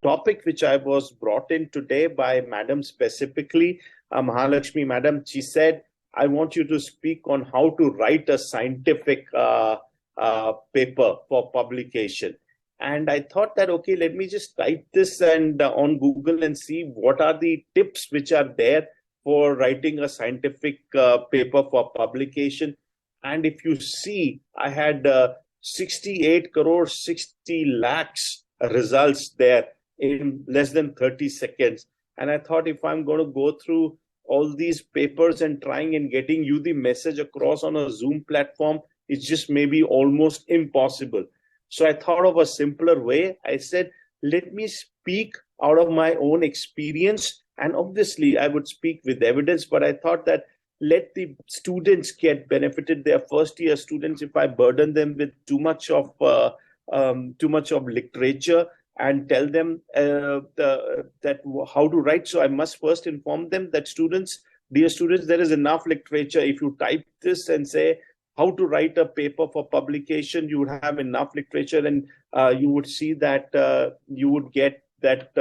topic which I was brought in today by Madam specifically, Mahalakshmi Madam. She said, I want you to speak on how to write a scientific paper for publication. And I thought that, okay, let me just type this and on Google and see what are the tips which are there for writing a scientific paper for publication. And if you see, I had 68 crore 60 lakhs results there in less than 30 seconds. And I thought, if I'm going to go through all these papers and trying and getting you the message across on a Zoom platform, it's just maybe almost impossible. So I thought of a simpler way. I said, let me speak out of my own experience. And obviously, I would speak with evidence, but I thought that let the students get benefited. Their first year students, if I burden them with too much of literature and tell them that how to write. So I must first inform them that dear students, there is enough literature. If you type this and say how to write a paper for publication, you would have enough literature, and you would see that you would get that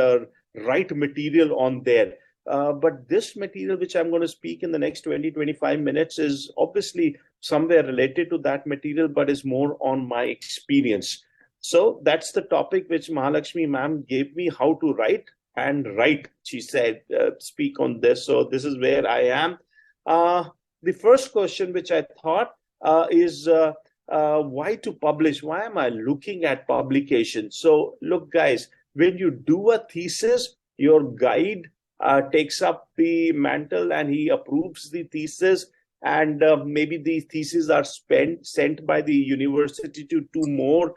right material on there. But this material which I'm going to speak in the next 20-25 minutes is obviously somewhere related to that material, but is more on my experience. So that's the topic which Mahalakshmi ma'am gave me, how to write and write. She said, speak on this. So this is where I am. The first question which I thought is why to publish? Why am I looking at publication? So look, guys, when you do a thesis, your guide takes up the mantle and he approves the thesis, and maybe the theses are sent by the university to two more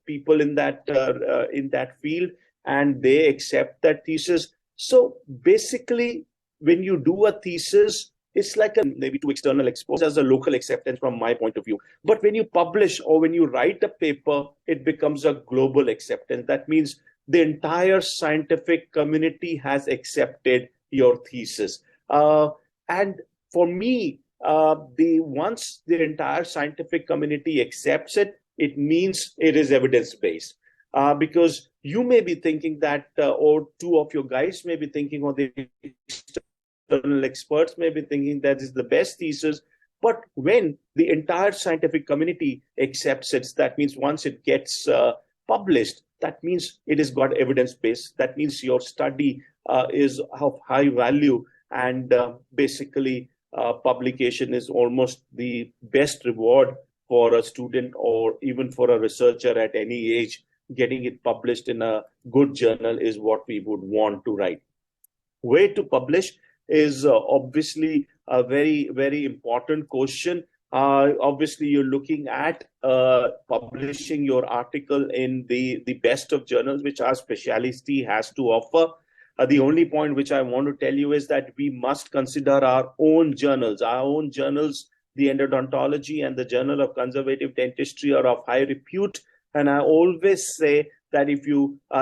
people in that field, and they accept that thesis. So basically, when you do a thesis, it's like maybe to external exposure as a local acceptance from my point of view. But when you publish or when you write a paper, it becomes a global acceptance. That means the entire scientific community has accepted your thesis. And for me, once the entire scientific community accepts it, it means it is evidence-based. Because you may be thinking that, or two of your guys may be thinking, or the external experts may be thinking that is the best thesis. But when the entire scientific community accepts it, that means once it gets published, that means it has got evidence-based. That means your study is of high value, and basically publication is almost the best reward for a student or even for a researcher at any age. Getting it published in a good journal is what we would want to write. Where to publish is obviously a very, very important question. Obviously, you're looking at publishing your article in the best of journals which our specialty has to offer. The only point which I want to tell you is that we must consider our own journals. Our own journals, the Endodontology and the Journal of Conservative Dentistry, are of high repute. And I always say that if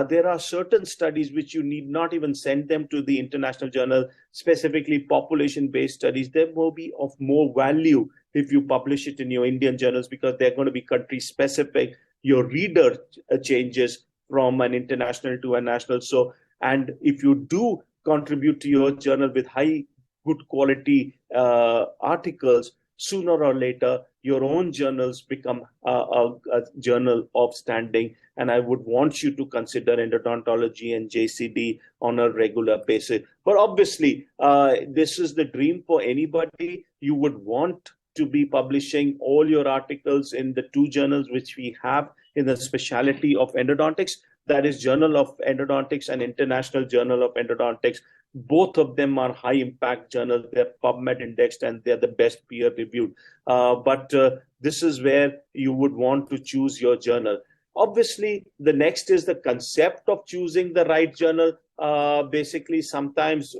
there are certain studies which you need not even send them to the international journal, specifically population-based studies, they will be of more value if you publish it in your Indian journals, because they're going to be country-specific. Your reader changes from an international to a national. So, and if you do contribute to your journal with good quality articles, sooner or later, your own journals become a journal of standing. And I would want you to consider endodontology and JCD on a regular basis. But obviously, this is the dream for anybody. You would want to be publishing all your articles in the two journals which we have in the specialty of endodontics. That is Journal of Endodontics and International Journal of Endodontics. Both of them are high impact journals. They're PubMed indexed and they're the best peer reviewed. But this is where you would want to choose your journal. Obviously, the next is the concept of choosing the right journal. Basically, sometimes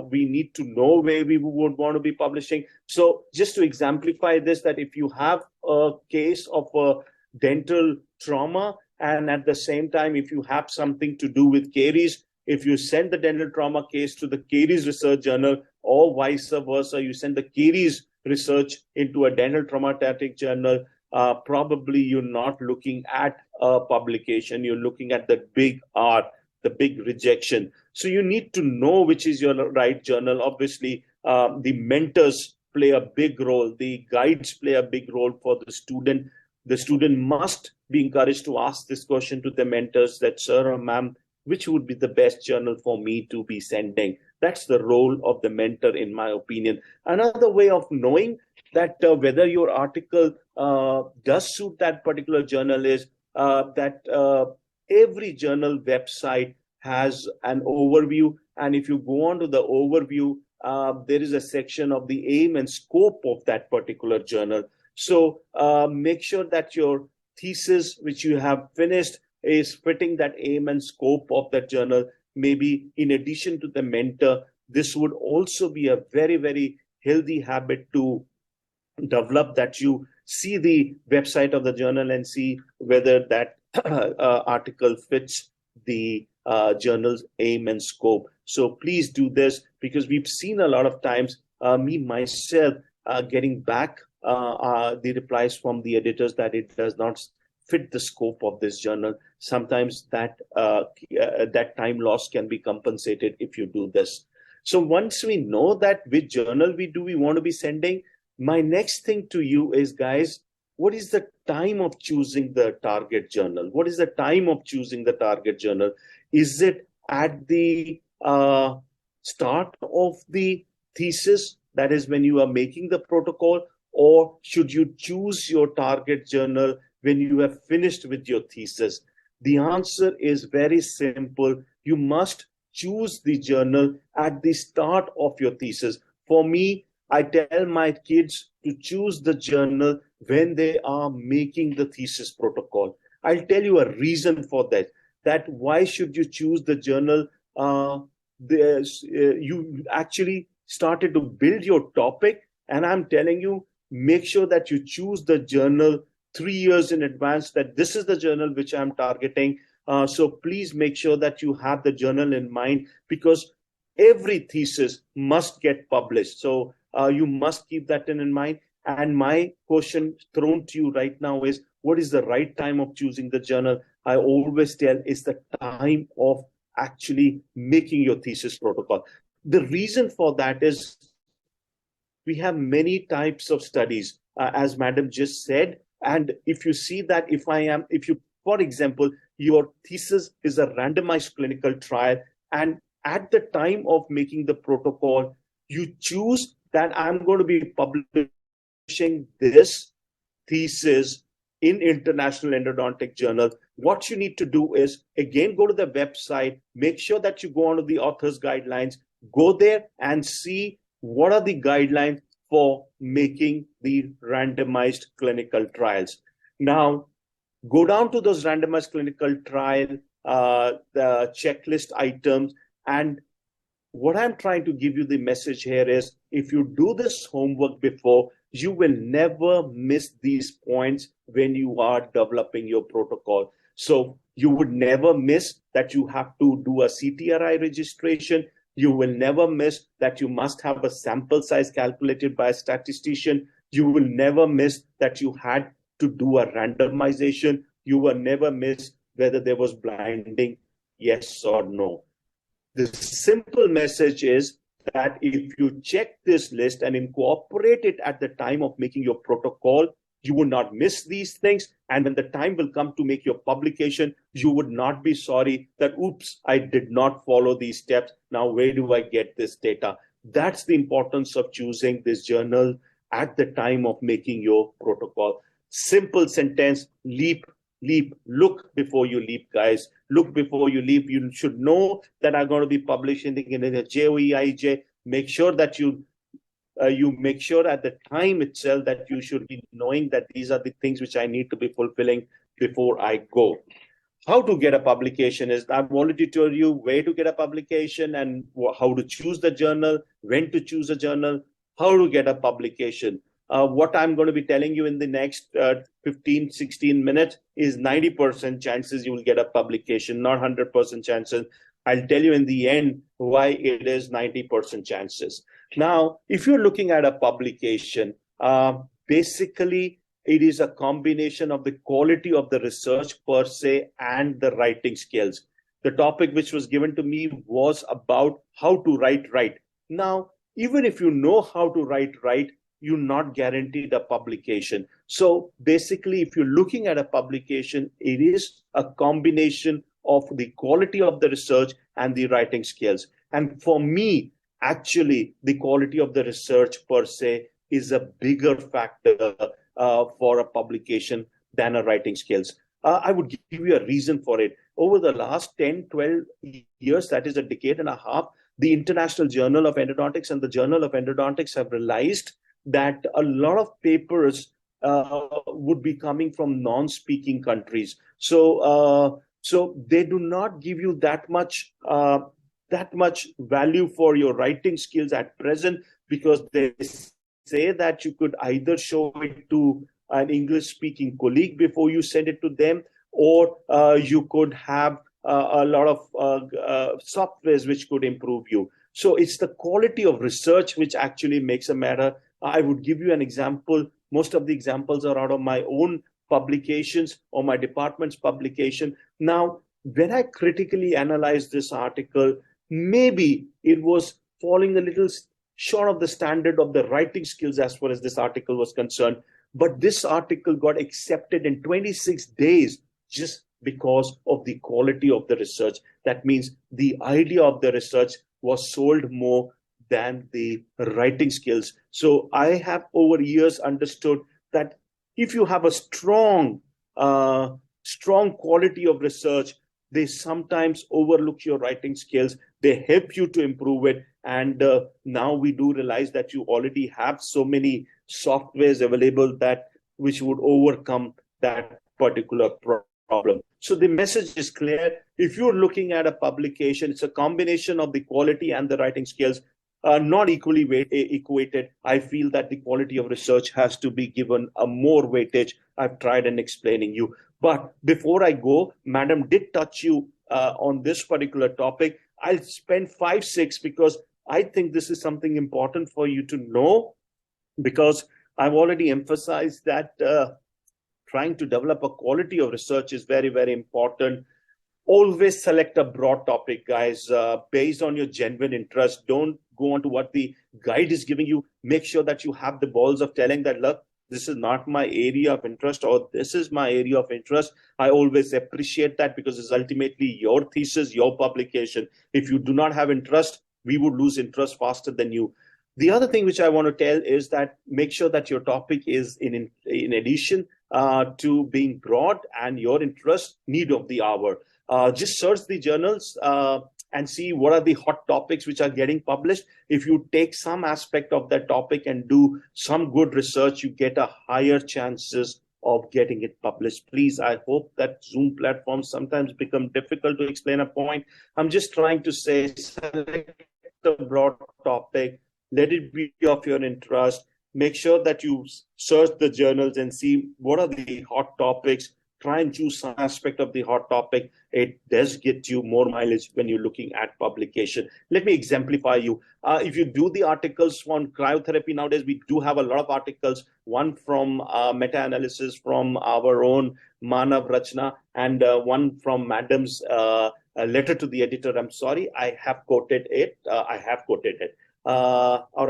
we need to know where we would want to be publishing. So just to exemplify this, that if you have a case of a dental trauma, and at the same time, if you have something to do with caries, if you send the dental trauma case to the caries research journal, or vice versa, you send the caries research into a dental traumatic journal, probably you're not looking at a publication, you're looking at the big R, the big rejection. So you need to know which is your right journal. Obviously, the mentors play a big role, the guides play a big role for the student. The student must be encouraged to ask this question to the mentors that, sir or ma'am, which would be the best journal for me to be sending? That's the role of the mentor, in my opinion. Another way of knowing that whether your article does suit that particular journal is that every journal website has an overview. And if you go on to the overview, there is a section of the aim and scope of that particular journal. So make sure that your thesis, which you have finished, is fitting that aim and scope of that journal. Maybe in addition to the mentor, this would also be a very, very healthy habit to develop, that you see the website of the journal and see whether that article fits the journal's aim and scope. So please do this, because we've seen a lot of times, me myself, getting back the replies from the editors that it does not fit the scope of this journal. Sometimes that time loss can be compensated if you do this. So once we know that which journal we want to be sending, my next thing to you is, guys, what is the time of choosing the target journal? What is the time of choosing the target journal? Is it at the start of the thesis? That is when you are making the protocol, or should you choose your target journal when you have finished with your thesis? The answer is very simple. You must choose the journal at the start of your thesis. For me, I tell my kids to choose the journal when they are making the thesis protocol. I'll tell you a reason for that. That why should you choose the journal? You actually started to build your topic, and I'm telling you, make sure that you choose the journal 3 years in advance, that this is the journal which I'm targeting. So please make sure that you have the journal in mind, because every thesis must get published. So you must keep that in mind. And my question thrown to you right now is, what is the right time of choosing the journal? I always tell is the time of actually making your thesis protocol. The reason for that is we have many types of studies, as Madam just said. And if you see that for example, your thesis is a randomized clinical trial, and at the time of making the protocol, you choose that I'm going to be publishing this thesis in International Endodontic Journal. What you need to do is, again, go to the website, make sure that you go onto the author's guidelines, go there and see what are the guidelines for making the randomized clinical trials. Now, go down to those randomized clinical trial, the checklist items. And what I'm trying to give you the message here is, if you do this homework before, you will never miss these points when you are developing your protocol. So you would never miss that you have to do a CTRI registration. You will never miss that you must have a sample size calculated by a statistician. You will never miss that you had to do a randomization. You will never miss whether there was blinding, yes or no. The simple message is that if you check this list and incorporate it at the time of making your protocol, you would not miss these things. And when the time will come to make your publication, you would not be sorry that, oops, I did not follow these steps. Now, where do I get this data? That's the importance of choosing this journal at the time of making your protocol. Simple sentence, leap, look before you leap, guys. Look before you leap. You should know that I'm going to be publishing in a JOE AJAY. Make sure that you make sure at the time itself that you should be knowing that these are the things which I need to be fulfilling before I go. How to get a publication is, I've already told you where to get a publication and how to choose the journal, when to choose a journal, how to get a publication. What I'm going to be telling you in the next 15, 16 minutes is 90% chances you will get a publication, not 100% chances. I'll tell you in the end why it is 90% chances. Now, if you're looking at a publication, basically it is a combination of the quality of the research per se and the writing skills. The topic which was given to me was about how to write right. Now, even if you know how to write right, you're not guaranteed a publication. So basically, if you're looking at a publication, it is a combination of the quality of the research and the writing skills. And for me, actually, the quality of the research per se is a bigger factor for a publication than a writing skills. I would give you a reason for it. Over the last 10, 12 years, that is a decade and a half, the International Journal of Endodontics and the Journal of Endodontics have realized that a lot of papers would be coming from non-speaking countries. So they do not give you that much value for your writing skills at present, because they say that you could either show it to an English-speaking colleague before you send it to them, or you could have a lot of softwares which could improve you. So it's the quality of research which actually makes a matter. I would give you an example. Most of the examples are out of my own publications or my department's publication. Now, when I critically analyzed this article, maybe it was falling a little short of the standard of the writing skills as far as this article was concerned. But this article got accepted in 26 days just because of the quality of the research. That means the idea of the research was sold more than the writing skills. So I have over years understood that if you have a strong quality of research, they sometimes overlook your writing skills. They help you to improve it. And now we do realize that you already have so many softwares available that which would overcome that particular problem. So the message is clear. If you're looking at a publication, it's a combination of the quality and the writing skills, not equally equated. I feel that the quality of research has to be given a more weightage. I've tried in explaining you. But before I go, Madam did touch you on this particular topic. I'll spend 5, 6 because I think this is something important for you to know, because I've already emphasized that trying to develop a quality of research is very, very important. Always select a broad topic, guys, based on your genuine interest. Don't go on to what the guide is giving you. Make sure that you have the balls of telling that, look, this is not my area of interest, or this is my area of interest. I always appreciate that, because it's ultimately your thesis, your publication. If you do not have interest, we would lose interest faster than you. The other thing which I want to tell is that make sure that your topic is in addition to being broad and your interest, need of the hour. Just search the journals and see what are the hot topics which are getting published. If you take some aspect of that topic and do some good research, you get a higher chances of getting it published. Please, I hope that Zoom platforms sometimes become difficult to explain a point. I'm just trying to say, select a broad topic, let it be of your interest. Make sure that you search the journals and see what are the hot topics. Try and choose some aspect of the hot topic. It does get you more mileage when you're looking at publication. Let me exemplify you. If you do the articles on cryotherapy nowadays, we do have a lot of articles, one from meta-analysis from our own Manav Rachna, and one from Madam's letter to the editor. I'm sorry, I have quoted it. Or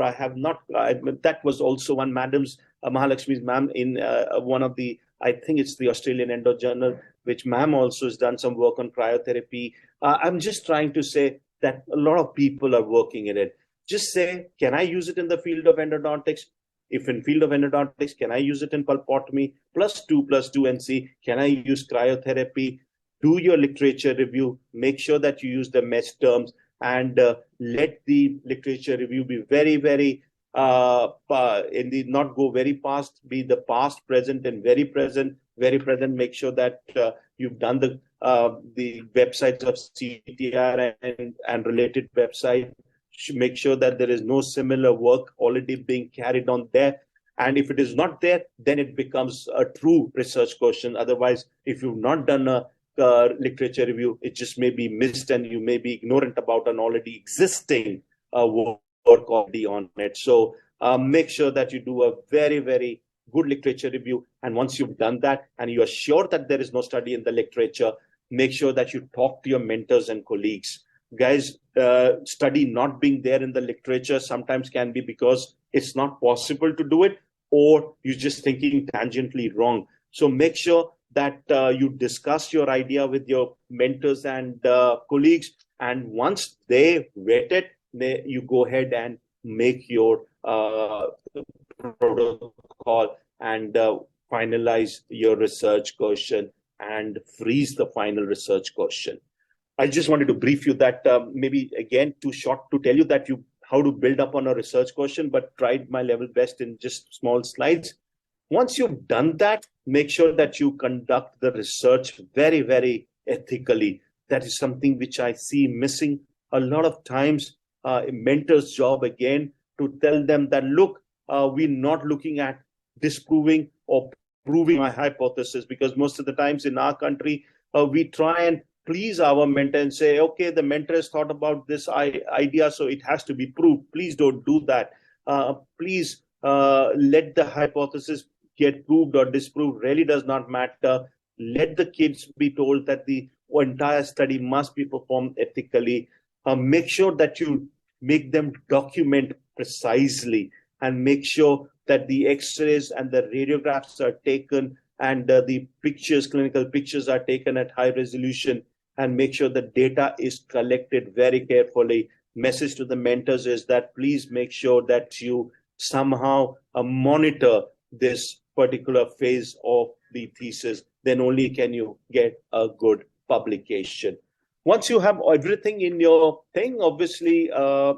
I have not. That was also one Madam's, Mahalakshmi's ma'am, in one of the, I think it's the Australian Endo Journal, which ma'am also has done some work on cryotherapy. I'm just trying to say that a lot of people are working in it. Just say, can I use it in the field of endodontics? If in field of endodontics, can I use it in pulpotomy? +2 and see, can I use cryotherapy? Do your literature review. Make sure that you use the mesh terms, and let the literature review be very, very not go very past, be the past, present, and very present. Very present. Make sure that you've done the websites of CTR and related website. Make sure that there is no similar work already being carried on there. And if it is not there, then it becomes a true research question. Otherwise, if you've not done a literature review, it just may be missed, and you may be ignorant about an already existing work already on it. So make sure that you do a very, very good literature review. And once you've done that and you are sure that there is no study in the literature, make sure that you talk to your mentors and colleagues. Guys, study not being there in the literature sometimes can be because it's not possible to do it, or you're just thinking tangentially wrong. So make sure that you discuss your idea with your mentors and colleagues. And once they vet it, you go ahead and make your protocol and finalize your research question and freeze the final research question. I just wanted to brief you that maybe again too short to tell you that how to build up on a research question, but tried my level best in just small slides. Once you've done that, make sure that you conduct the research very, very ethically. That is something which I see missing a lot of times. A mentor's job again to tell them that, look, we're not looking at disproving or proving my hypothesis, because most of the times in our country, we try and please our mentor and say, okay, the mentor has thought about this idea, so it has to be proved. Please don't do that. Please let the hypothesis get proved or disproved. Really does not matter. Let the kids be told that the entire study must be performed ethically. Make sure that you make them document precisely, and make sure that the x-rays and the radiographs are taken, and the pictures, clinical pictures are taken at high resolution, and make sure the data is collected very carefully. Message to the mentors is that please make sure that you somehow monitor this particular phase of the thesis. Then only can you get a good publication. Once you have everything in your thing, obviously,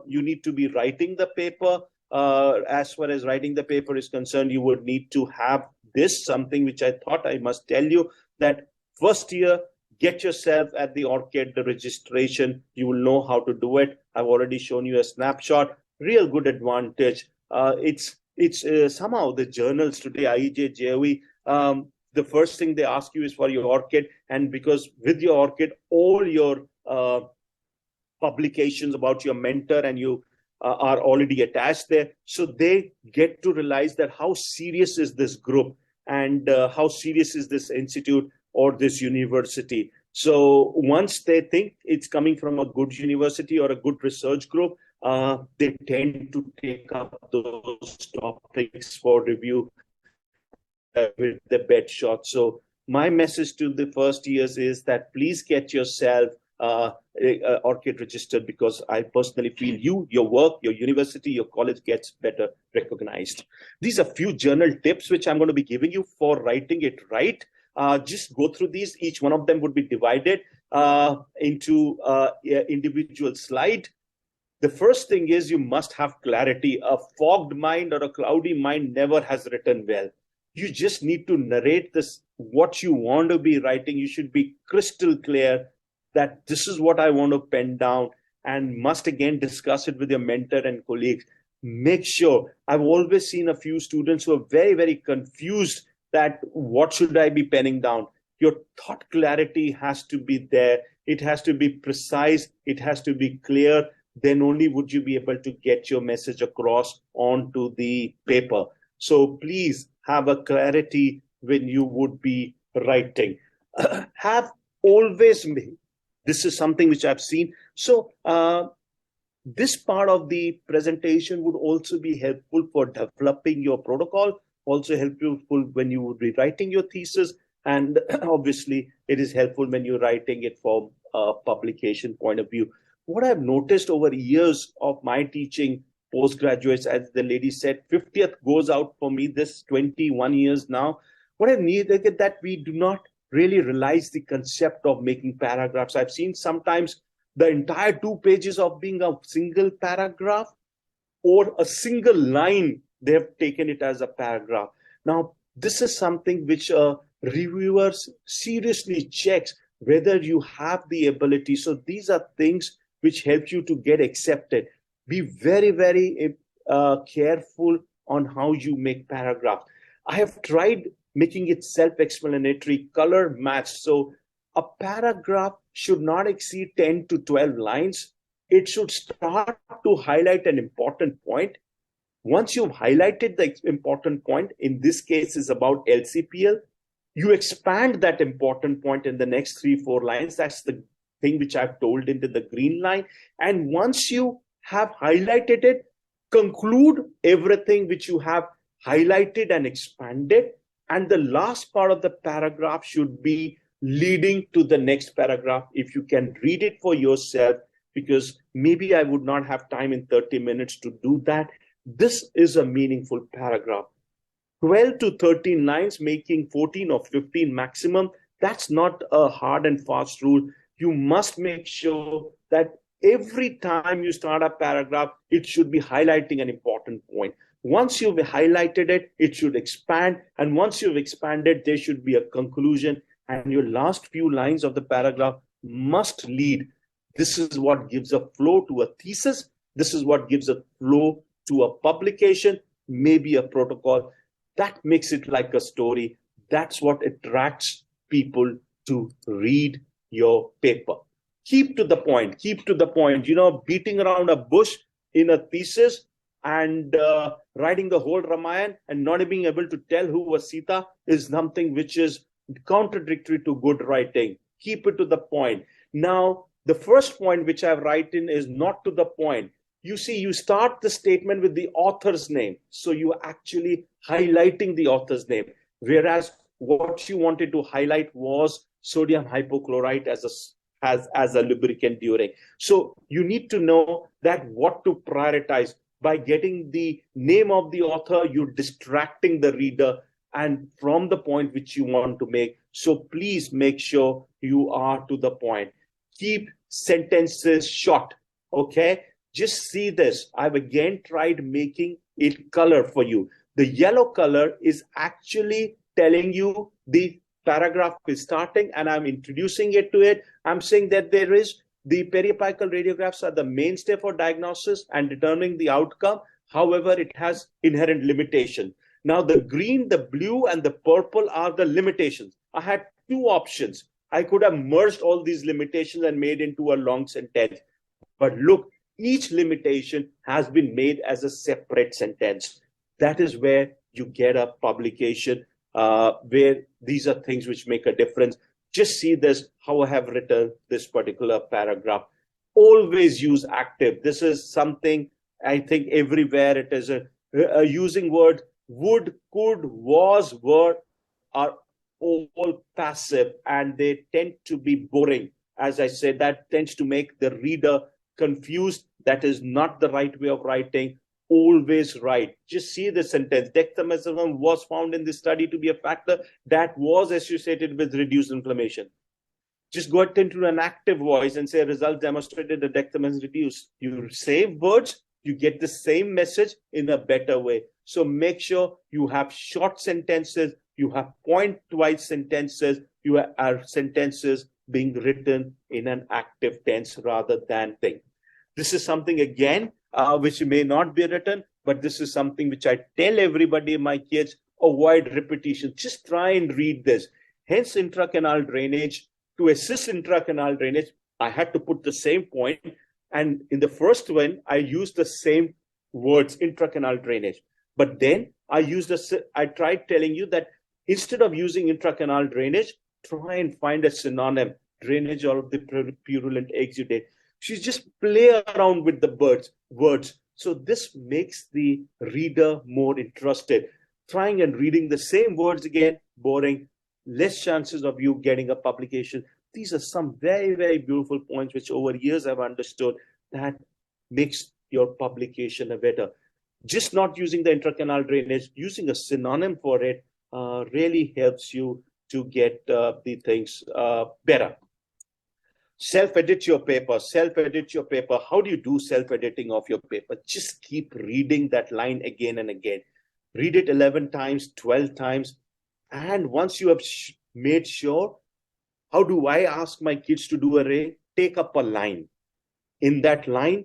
you need to be writing the paper. As far as writing the paper is concerned, you would need to have this, something which I thought I must tell you, that first year, get yourself at the ORCID, the registration. You will know how to do it. I've already shown you a snapshot. Real good advantage. It's somehow the journals today, AJAY, JOE, the first thing they ask you is for your ORCID. And because with your ORCID, all your publications about your mentor and you are already attached there. So they get to realize that how serious is this group, and how serious is this institute or this university. So once they think it's coming from a good university or a good research group, they tend to take up those topics for review with the bet shot. So my message to the first years is that please get yourself ORCID registered, because I personally feel your work, your university, your college gets better recognized. These are few journal tips which I'm going to be giving you for writing it right. Just go through these. Each one of them would be divided into individual slide. The first thing is you must have clarity. A fogged mind or a cloudy mind never has written well. You just need to narrate this, what you want to be writing. You should be crystal clear that this is what I want to pen down, and must again discuss it with your mentor and colleagues. Make sure. I've always seen a few students who are very, very confused that what should I be penning down? Your thought clarity has to be there. It has to be precise. It has to be clear. Then only would you be able to get your message across onto the paper. So please have a clarity when you would be writing. Have always made. This is something which I've seen. So this part of the presentation would also be helpful for developing your protocol, also helpful when you would be writing your thesis. And obviously, it is helpful when you're writing it from a publication point of view. What I've noticed over years of my teaching postgraduates, as the lady said, 50th goes out for me this 21 years now. What I need is that we do not really realize the concept of making paragraphs. I've seen sometimes the entire 2 pages of being a single paragraph, or a single line, they have taken it as a paragraph. Now, this is something which reviewers seriously checks whether you have the ability. So these are things which help you to get accepted. Be very, very careful on how you make paragraphs. I have tried making it self-explanatory, color matched. So a paragraph should not exceed 10 to 12 lines. It should start to highlight an important point. Once you've highlighted the important point, in this case is about LCPL, you expand that important point in the next 3-4 lines. That's the thing which I've told into the green line. And once you have highlighted it, conclude everything which you have highlighted and expanded. And the last part of the paragraph should be leading to the next paragraph. If you can read it for yourself, because maybe I would not have time in 30 minutes to do that. This is a meaningful paragraph. 12 to 13 lines, making 14 or 15 maximum. That's not a hard and fast rule. You must make sure that every time you start a paragraph, it should be highlighting an important point. Once you've highlighted it, it should expand. And once you've expanded, there should be a conclusion. And your last few lines of the paragraph must lead. This is what gives a flow to a thesis. This is what gives a flow to a publication, maybe a protocol. That makes it like a story. That's what attracts people to read your paper. Keep to the point. Keep to the point. Beating around a bush in a thesis and writing the whole Ramayana and not being able to tell who was Sita is something which is contradictory to good writing. Keep it to the point. Now, the first point which I've written is not to the point. You see, you start the statement with the author's name. So you're actually highlighting the author's name. Whereas what you wanted to highlight was sodium hypochlorite as a lubricant during. So you need to know that what to prioritize. By getting the name of the author, you're distracting the reader and from the point which you want to make. So please make sure you are to the point. Keep sentences short, okay? Just see this. I've again tried making it color for you. The yellow color is actually telling you the paragraph is starting and I'm introducing it to it. I'm saying that there is the periapical radiographs are the mainstay for diagnosis and determining the outcome. However, it has inherent limitation. Now, the green, the blue, and the purple are the limitations. I had two options. I could have merged all these limitations and made into a long sentence. But look, each limitation has been made as a separate sentence. That is where you get a publication where these are things which make a difference. Just see this, how I have written this particular paragraph. Always use active. This is something I think everywhere it is using word would, could, was, were are all passive and they tend to be boring. As I said, that tends to make the reader confused. That is not the right way of writing. Always write. Just see the sentence. Dexamethasone was found in this study to be a factor that was associated with reduced inflammation. Just go into an active voice and say results demonstrated that dexamethasone reduced. You save words, you get the same message in a better way. So make sure you have short sentences, you have point-wise sentences, you have sentences being written in an active tense rather than thing. This is something, again, which may not be written, but this is something which I tell everybody, my kids, avoid repetition. Just try and read this. Hence, intracanal drainage. To assist intracanal drainage, I had to put the same point. And in the first one, I used the same words, intracanal drainage. But then I tried telling you that instead of using intracanal drainage, try and find a synonym, drainage of the purulent exudate. She just play around with the words. So this makes the reader more interested. Trying and reading the same words again, boring, less chances of you getting a publication. These are some very, very beautiful points which over years I've understood that makes your publication a better. Just not using the intracanal drainage, using a synonym for it really helps you to get the things better. Self-edit your paper. Self-edit your paper. How do you do self-editing of your paper? Just keep reading that line again and again. Read it 11 times, 12 times. And once you have made sure, how do I ask my kids to do array? Take up a line. In that line,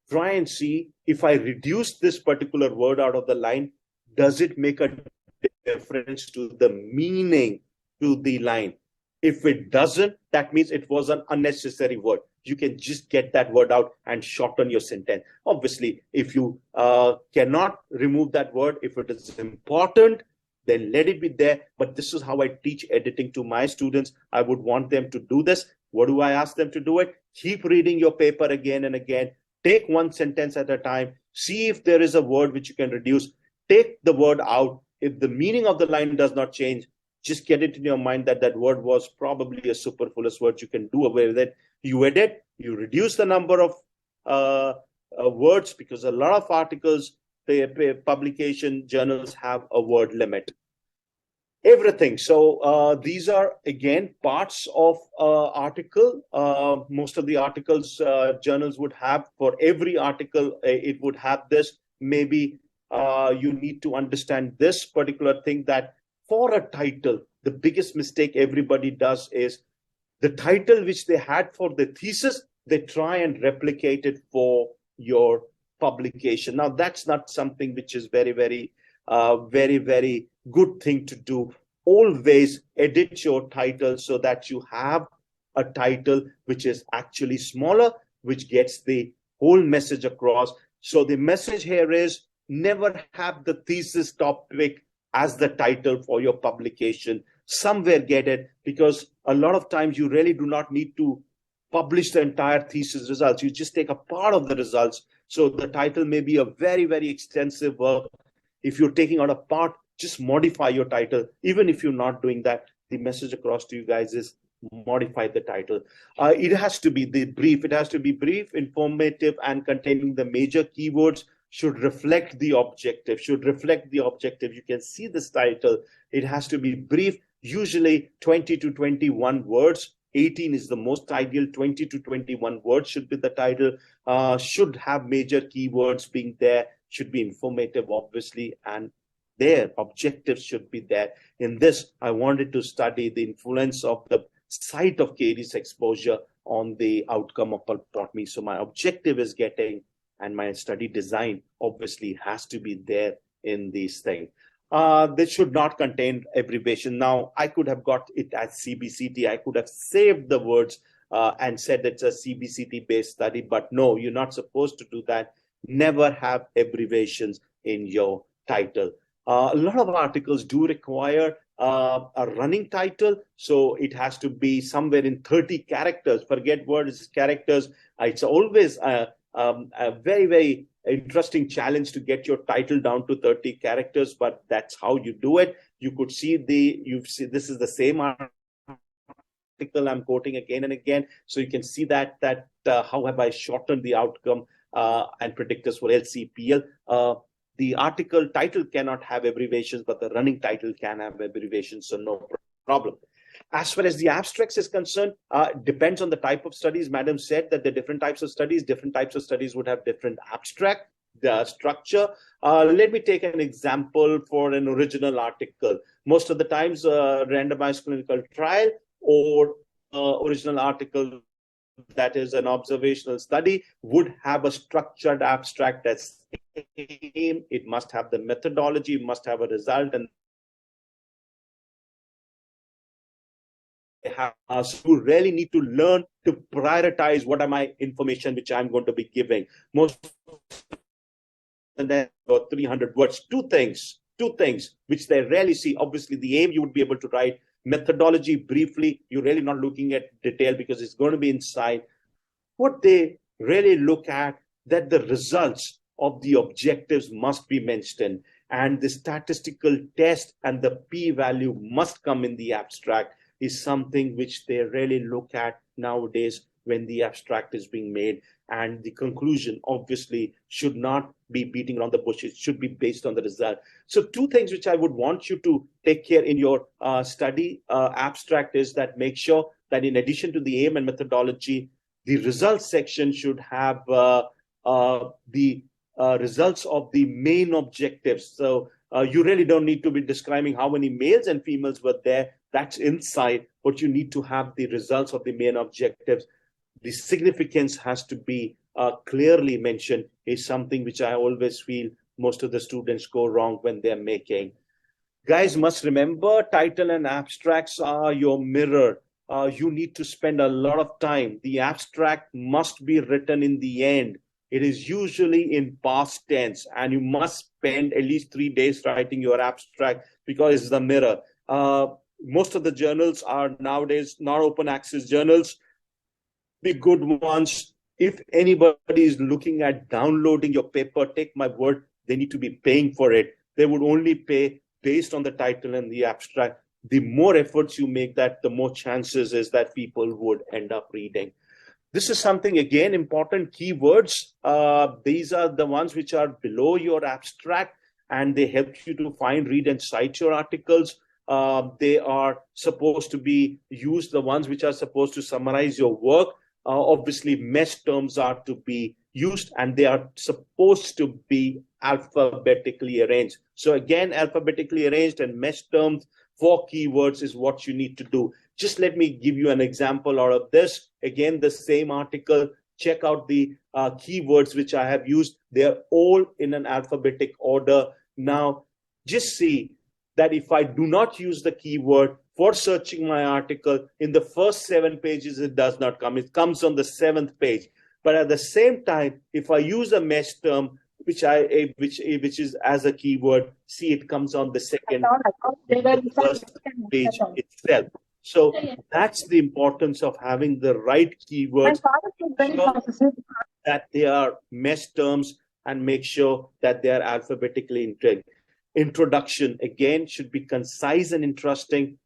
try and see if I reduce this particular word out of the line, does it make a difference to the meaning to the line? If it doesn't, that means it was an unnecessary word. you can just get that word out and shorten your sentence. Obviously, if you cannot remove that word, if it is important, then let it be there. But this is how I teach editing to my students. I would want them to do this. What do I ask them to do it? Keep reading your paper again and again. Take one sentence at a time. See if there is a word which you can reduce. Take the word out. If the meaning of the line does not change, just get it in your mind that that word was probably a superfluous word. You can do away with it. You edit, you reduce the number of words, because a lot of articles, publication journals have a word limit. Everything. So these are, again, parts of article. Most of the articles journals would have. For every article, it would have this. Maybe you need to understand this particular thing, that for a title, the biggest mistake everybody does is the title which they had for the thesis, they try and replicate it for your publication. Now, that's not something which is very, very good thing to do. Always edit your title so that you have a title which is actually smaller, which gets the whole message across. So the message here is, never have the thesis topic as the title for your publication. Somewhere get it, because a lot of times you really do not need to publish the entire thesis results. You just take a part of the results. So the title may be a very, very extensive work. If you're taking out a part, just modify your title. Even if you're not doing that, the message across to you guys is modify the title. It has to be brief. It has to be brief, informative, and containing the major keywords. Should reflect the objective. You can see this title. It has to be brief, usually 20 to 21 words. 18 is the most ideal. 20 to 21 words should be the title. Should have major keywords being there. Should be informative, obviously, and their objectives should be there. In this, I wanted to study the influence of the site of caries exposure on the outcome of pulpotomy. So my objective is getting, and my study design obviously has to be there in these things. This should not contain abbreviation. Now, I could have got it as CBCT. I could have saved the words and said it's a CBCT-based study, but no, you're not supposed to do that. Never have abbreviations in your title. A lot of articles do require a running title, so it has to be somewhere in 30 characters. Forget words, characters. It's always a very, very interesting challenge to get your title down to 30 characters, but that's how you do it. You could see this is the same article I'm quoting again and again. So you can see that how have I shortened the outcome and predictors for LCPL. The article title cannot have abbreviations, but the running title can have abbreviations, so no problem. As far as the abstracts is concerned, depends on the type of studies. Madam said that the different types of studies would have different abstract structure. Let me take an example for an original article. Most of the times, randomized clinical trial or original article that is an observational study would have a structured abstract that's same. It must have the methodology, must have a result, and so you really need to learn to prioritize what are my information which I'm going to be giving. Most and then 300 words. Two things which they rarely see. Obviously, the aim you would be able to write. Methodology briefly, you're really not looking at detail because it's going to be inside. What they really look at, that the results of the objectives must be mentioned, and the statistical test and the p-value must come in the abstract, is something which they really look at nowadays when the abstract is being made. And the conclusion obviously should not be beating around the bush. It should be based on the result. So two things which I would want you to take care in your study abstract is that make sure that in addition to the aim and methodology, the results section should have the results of the main objectives. So you really don't need to be describing how many males and females were there. That's inside, but you need to have the results of the main objectives. The significance has to be clearly mentioned, is something which I always feel most of the students go wrong when they're making. Guys must remember, title and abstracts are your mirror. you need to spend a lot of time. The abstract must be written in the end. It is usually in past tense, and you must spend at least 3 days writing your abstract because it's the mirror. Most of the journals are nowadays not open access journals. The good ones, if anybody is looking at downloading your paper, take my word, they need to be paying for it. They would only pay based on the title and the abstract. The more efforts you make that, the more chances is that people would end up reading. This is something, again, important keywords. These are the ones which are below your abstract, and they help you to find, read, and cite your articles. They are supposed to be used, the ones which are supposed to summarize your work. Obviously, mesh terms are to be used, and they are supposed to be alphabetically arranged. So again, alphabetically arranged and mesh terms for keywords is what you need to do. Just let me give you an example out of this. Again, the same article, check out the keywords which I have used. They're all in an alphabetic order. Now, just see that if I do not use the keyword for searching my article, in the first 7 pages, it does not come. It comes on the 7th page. But at the same time, if I use a mesh term, which is as a keyword, see, it comes on the first page itself. So that's the importance of having the right keywords, that they are mesh terms, and make sure that they are alphabetically integrated. Introduction, again, should be concise and interesting,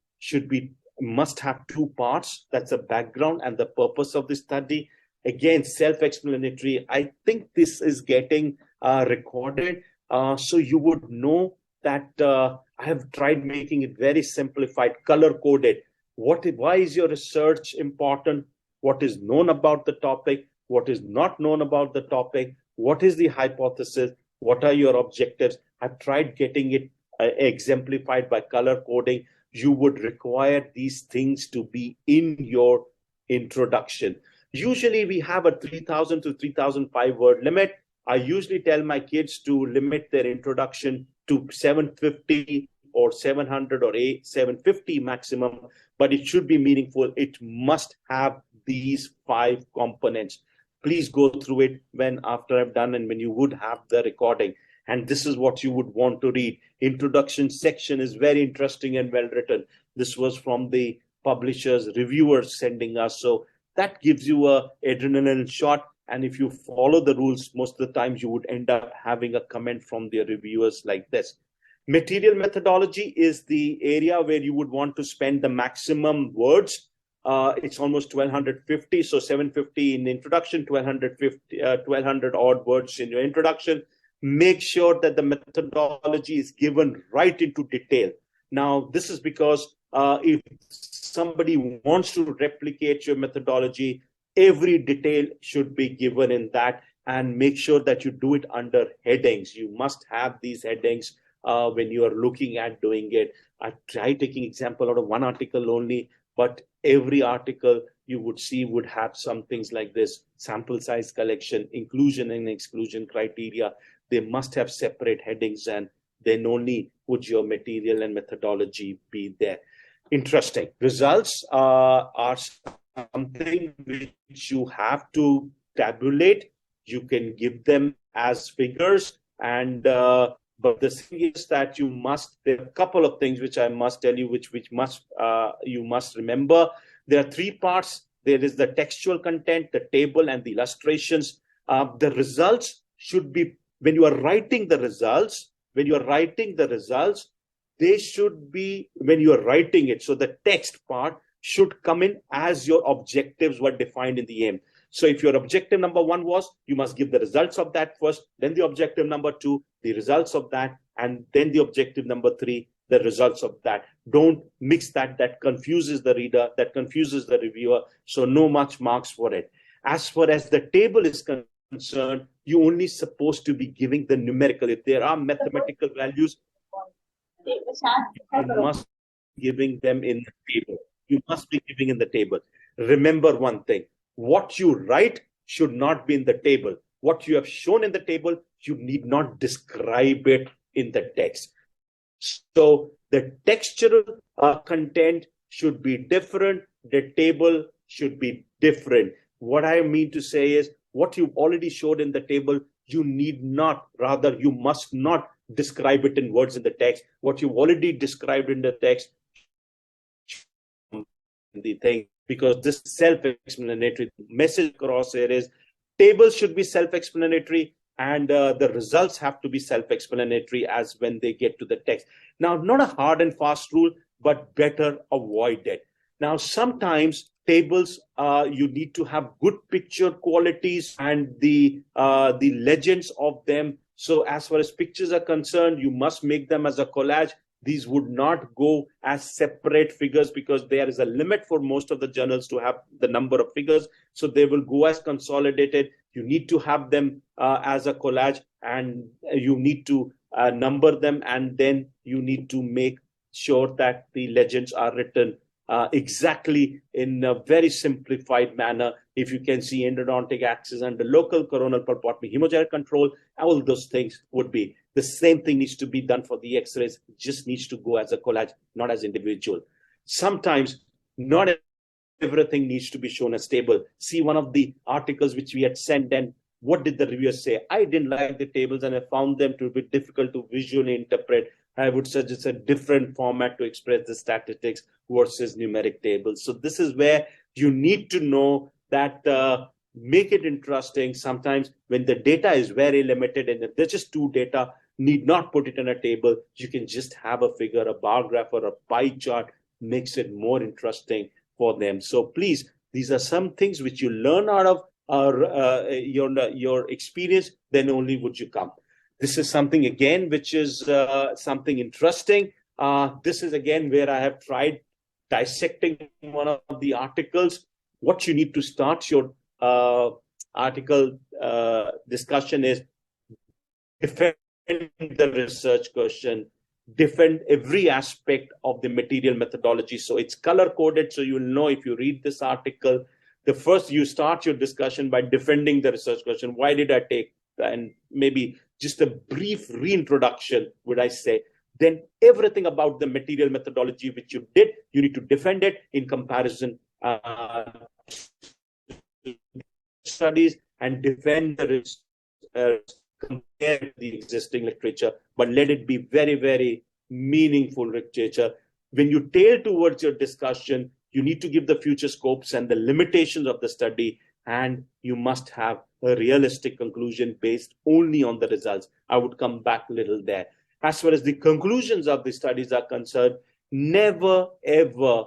must have 2 parts. That's the background and the purpose of the study. Again, self-explanatory. I think this is getting recorded, so you would know that I have tried making it very simplified, color-coded. Why is your research important? What is known about the topic? What is not known about the topic? What is the hypothesis? What are your objectives? I've tried getting it exemplified by color coding. You would require these things to be in your introduction. Usually we have a 3,000 to 3,005 word limit. I usually tell my kids to limit their introduction to 750 or 700 or 750 maximum, but it should be meaningful. It must have these 5 components. Please go through it after I've done and when you would have the recording. And this is what you would want to read. Introduction section is very interesting and well written. This was from the publishers, reviewers sending us. So that gives you a adrenaline shot. And if you follow the rules, most of the times you would end up having a comment from the reviewers like this. Material methodology is the area where you would want to spend the maximum words. It's almost 1,250. So 750 in the introduction, 1,200 odd words in your introduction. Make sure that the methodology is given right into detail. Now, this is because if somebody wants to replicate your methodology, every detail should be given in that, and make sure that you do it under headings. You must have these headings when you are looking at doing it. I try taking example out of one article only, but every article you would see would have some things like this: sample size collection, inclusion and exclusion criteria. They must have separate headings, and then only would your material and methodology be there. Interesting. Results are something which you have to tabulate. You can give them as figures, and but the thing is that there are a couple of things which I must tell you, which you must remember. There are 3 parts. There is the textual content, the table, and the illustrations. The results should be, when you are writing the results, they should be, when you are writing it, so the text part should come in as your objectives were defined in the aim. So if your objective number 1 was, you must give the results of that first, then the objective number 2, the results of that, and then the objective number 3, the results of that. Don't mix that. That confuses the reader, that confuses the reviewer. So no much marks for it. As far as the table is concerned, you only supposed to be giving the numerical. If there are mathematical values, you must be giving them in the table. You must be giving in the table. Remember one thing: what you write should not be in the table. What you have shown in the table, you need not describe it in the text. So the textural content should be different. the table should be different. What I mean to say is, what you've already showed in the table, you need not, rather you must not describe it in words in the text. What you've already described in the text, the thing, because this self-explanatory message across here is tables should be self-explanatory, and the results have to be self-explanatory as when they get to the text. Now, not a hard and fast rule, but better avoid it. Now, sometimes tables, you need to have good picture qualities and the legends of them. So as far as pictures are concerned, you must make them as a collage. These would not go as separate figures because there is a limit for most of the journals to have the number of figures. So they will go as consolidated. You need to have them as a collage, and you need to number them, and then you need to make sure that the legends are written exactly in a very simplified manner. If you can see endodontic axis and the local coronal pulpotomy hemogenic control, all those things would be. The same thing needs to be done for the x-rays, just needs to go as a collage, not as individual. Sometimes not everything needs to be shown as table. See one of the articles which we had sent, and what did the reviewers say? I didn't like the tables and I found them to be difficult to visually interpret. I would suggest a different format to express the statistics versus numeric tables. So this is where you need to know that make it interesting. Sometimes when the data is very limited and if there's just two data, need not put it in a table. You can just have a figure, a bar graph or a pie chart, makes it more interesting for them. So please, these are some things which you learn out of your experience, then only would you come. This is something again which is something interesting. This is again where I have tried dissecting one of the articles. What you need to start your article discussion is defend the research question, defend every aspect of the material methodology. So it's color coded, so you'll know if you read this article. The first, you start your discussion by defending the research question. Why did I take, and maybe just a brief reintroduction, would I say. Then everything about the material methodology which you did, you need to defend it in comparison studies, and defend the compare the existing literature, but let it be very, very meaningful literature. When you tail towards your discussion, you need to give the future scopes and the limitations of the study, and you must have a realistic conclusion based only on the results. I would come back a little there. As far as the conclusions of the studies are concerned, never ever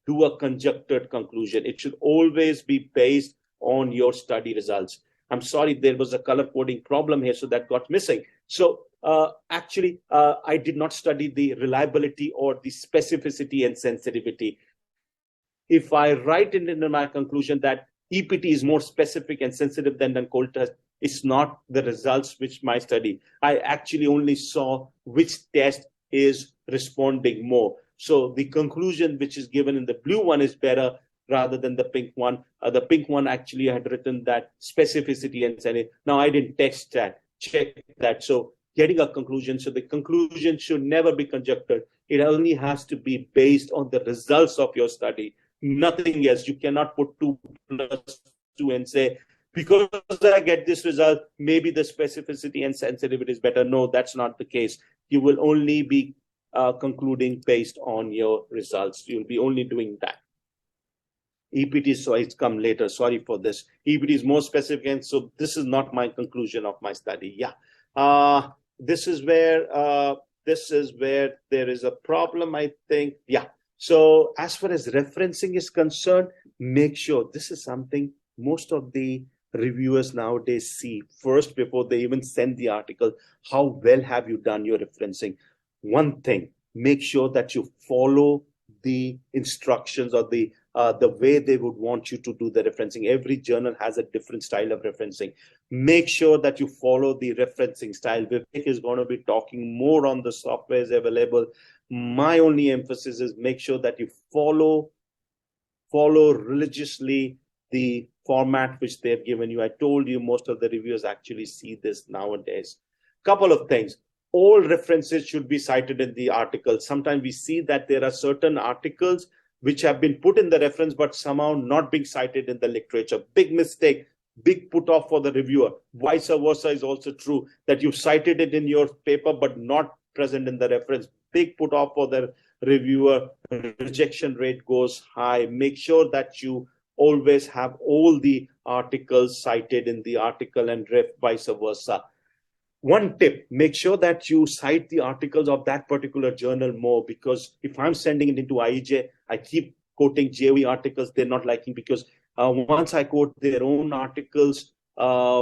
do a conjectured conclusion. It should always be based on your study results. I'm sorry, there was a color coding problem here, so that got missing. So actually, I did not study the reliability or the specificity and sensitivity. If I write in my conclusion that EPT is more specific and sensitive than cold test, it's not the results which my study. I actually only saw which test is responding more. So the conclusion which is given in the blue one is better rather than the pink one. The pink one actually had written that specificity and sensitivity. Now I didn't test that, check that. So getting a conclusion. So the conclusion should never be conjectured. It only has to be based on the results of your study. Nothing else. You cannot put 2 plus 2 and say, because I get this result, maybe the specificity and sensitivity is better. No, that's not the case. You will only be concluding based on your results. You'll be only doing that. EPT, so it's come later. Sorry for this. EPT is more specific, and so this is not my conclusion of my study. Yeah, this is where there is a problem, I think. Yeah. So as far as referencing is concerned, make sure this is something most of the reviewers nowadays see first before they even send the article. How well have you done your referencing? One thing, make sure that you follow the instructions or the way they would want you to do the referencing. Every journal has a different style of referencing. Make sure that you follow the referencing style. Vivek is going to be talking more on the softwares available. My only emphasis is make sure that you follow religiously the format which they've given you. I told you most of the reviewers actually see this nowadays. Couple of things. All references should be cited in the article. Sometimes we see that there are certain articles which have been put in the reference but somehow not being cited in the literature. Big mistake, big put off for the reviewer. Vice versa is also true, that you cited it in your paper but not present in the reference. Big put off for the reviewer. Rejection rate goes high. Make sure that you always have all the articles cited in the article and vice versa. One tip, make sure that you cite the articles of that particular journal more, because if I'm sending it into IEJ, I keep quoting JOE articles they're not liking, because once I quote their own articles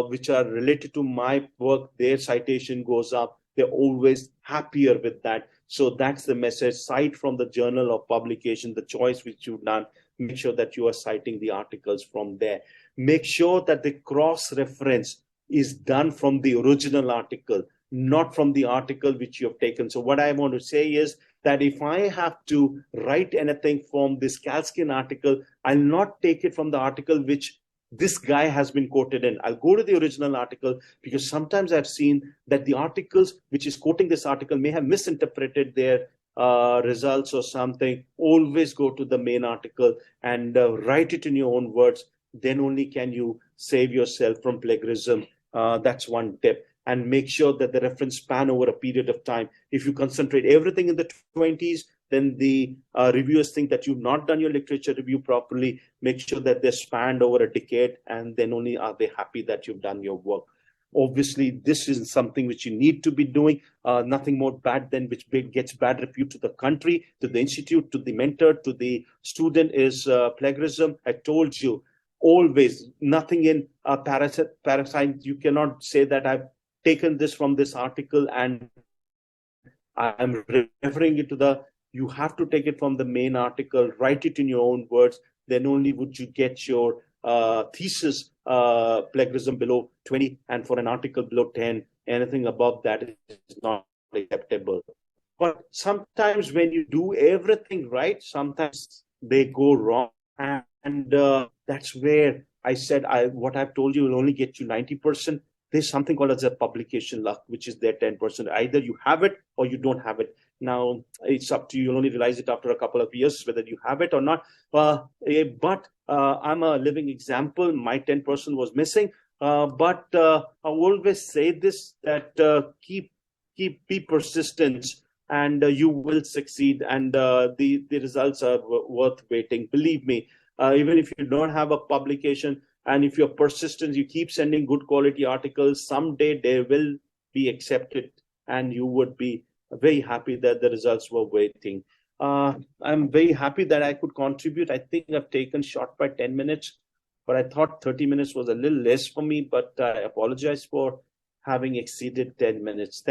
which are related to my work, their citation goes up. They're always happier with that. So that's the message. Cite from the journal of publication, the choice which you've done. Make sure that you are citing the articles from there. Make sure that the cross-reference is done from the original article, not from the article which you have taken. So what I want to say is that if I have to write anything from this Kalskin article, I'll not take it from the article which this guy has been quoted in. I'll go to the original article, because sometimes I've seen that the articles which is quoting this article may have misinterpreted their results or something. Always go to the main article and write it in your own words. Then only can you save yourself from plagiarism. That's one tip. And make sure that the reference span over a period of time. If you concentrate everything in the 20s, then the reviewers think that you've not done your literature review properly. Make sure that they're spanned over a decade, and then only are they happy that you've done your work. Obviously, this is something which you need to be doing. Nothing more bad than which gets bad repute to the country, to the institute, to the mentor, to the student is plagiarism. I told you, always, nothing in parasite. You cannot say that I've taken this from this article and I'm referring it to the, you have to take it from the main article, write it in your own words, then only would you get your thesis plagiarism below 20, and for an article below 10, anything above that is not acceptable. But sometimes when you do everything right, sometimes they go wrong. And that's where I said, what I've told you will only get you 90%. There's something called as a publication luck, which is their 10%. Either you have it or you don't have it. Now, it's up to you. You'll only realize it after a couple of years, whether you have it or not. But I'm a living example. My 10% was missing. But I always say this, that be persistent, and you will succeed. And the results are worth waiting. Believe me, even if you don't have a publication, and if you're persistent, you keep sending good quality articles, someday they will be accepted, and you would be very happy that the results were waiting. I'm very happy that I could contribute. I think I've taken short by 10 minutes, but I thought 30 minutes was a little less for me, but I apologize for having exceeded 10 minutes.